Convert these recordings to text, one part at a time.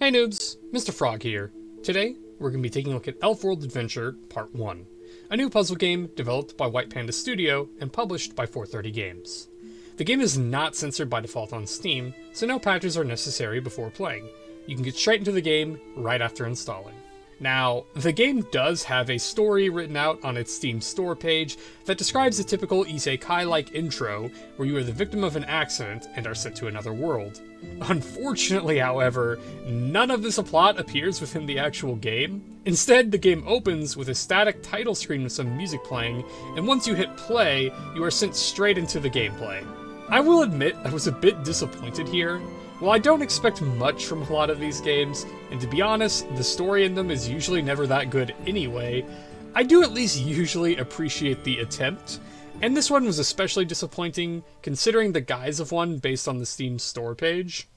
Hey noobs, Mr. Frog here. Today, we're going to be taking a look at Elf-World Adventure Part 1, a new puzzle game developed by White Panda Studio and published by 430 Games. The game is not censored by default on Steam, so no patches are necessary before playing. You can get straight into the game right after installing. Now, the game does have a story written out on its Steam store page that describes a typical isekai-like intro where you are the victim of an accident and are sent to another world. Unfortunately, however, none of this plot appears within the actual game. Instead, the game opens with a static title screen with some music playing, and once you hit play, you are sent straight into the gameplay. I will admit I was a bit disappointed here. While I don't expect much from a lot of these games, and to be honest, the story in them is usually never that good anyway, I do at least usually appreciate the attempt, and this one was especially disappointing considering the guise of one based on the Steam store page.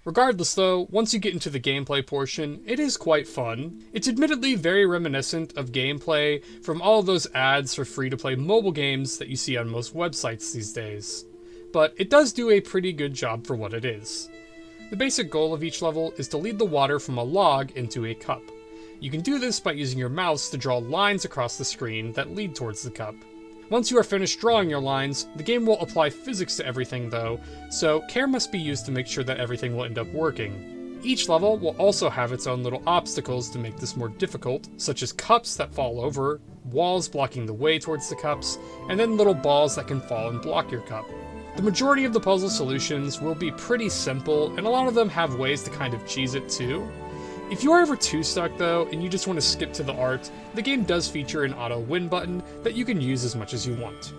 Regardless though, once you get into the gameplay portion, it is quite fun. It's admittedly very reminiscent of gameplay from all of those ads for free-to-play mobile games that you see on most websites these days, but it does do a pretty good job for what it is. The basic goal of each level is to lead the water from a log into a cup. You can do this by using your mouse to draw lines across the screen that lead towards the cup. Once you are finished drawing your lines, the game will apply physics to everything though, so care must be used to make sure that everything will end up working. Each level will also have its own little obstacles to make this more difficult, such as cups that fall over, walls blocking the way towards the cups, and then little balls that can fall and block your cup. The majority of the puzzle solutions will be pretty simple, and a lot of them have ways to kind of cheese it too. If you are ever too stuck though, and you just want to skip to the art, the game does feature an auto win button that you can use as much as you want.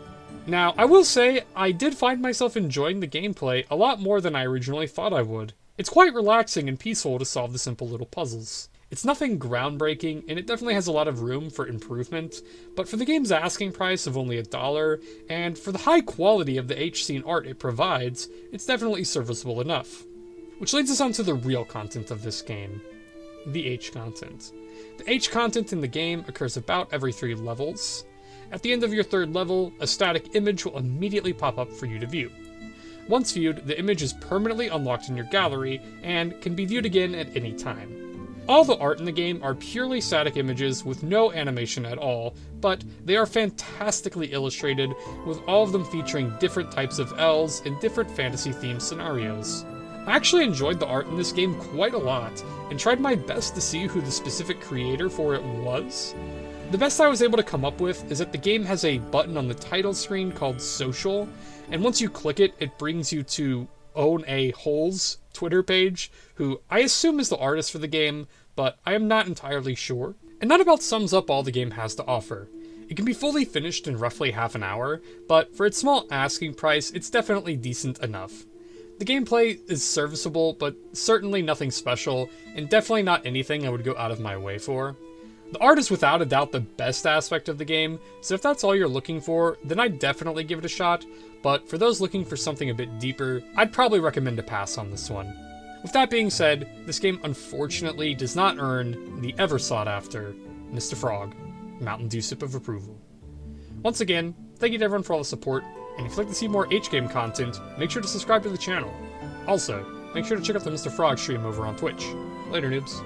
Now, I will say, I did find myself enjoying the gameplay a lot more than I originally thought I would. It's quite relaxing and peaceful to solve the simple little puzzles. It's nothing groundbreaking, and it definitely has a lot of room for improvement, but for the game's asking price of only $1, and for the high quality of the HC art it provides, it's definitely serviceable enough. Which leads us on to the real content of this game. The H content. The H content in the game occurs about every 3 levels. At the end of your 3rd level, a static image will immediately pop up for you to view. Once viewed, the image is permanently unlocked in your gallery, and can be viewed again at any time. All the art in the game are purely static images with no animation at all, but they are fantastically illustrated, with all of them featuring different types of elves in different fantasy-themed scenarios. I actually enjoyed the art in this game quite a lot, and tried my best to see who the specific creator for it was. The best I was able to come up with is that the game has a button on the title screen called Social, and once you click it, it brings you to Own A Hole's Twitter page, who I assume is the artist for the game, but I am not entirely sure. And that about sums up all the game has to offer. It can be fully finished in roughly half an hour, but for its small asking price, it's definitely decent enough. The gameplay is serviceable, but certainly nothing special, and definitely not anything I would go out of my way for. The art is without a doubt the best aspect of the game, so if that's all you're looking for, then I'd definitely give it a shot, but for those looking for something a bit deeper, I'd probably recommend a pass on this one. With that being said, this game unfortunately does not earn the ever sought after Mr. Frog Mountain Dew sip of approval. Once again, thank you to everyone for all the support, and if you'd like to see more H-Game content, make sure to subscribe to the channel. Also, make sure to check out the Mr. Frog stream over on Twitch. Later, noobs.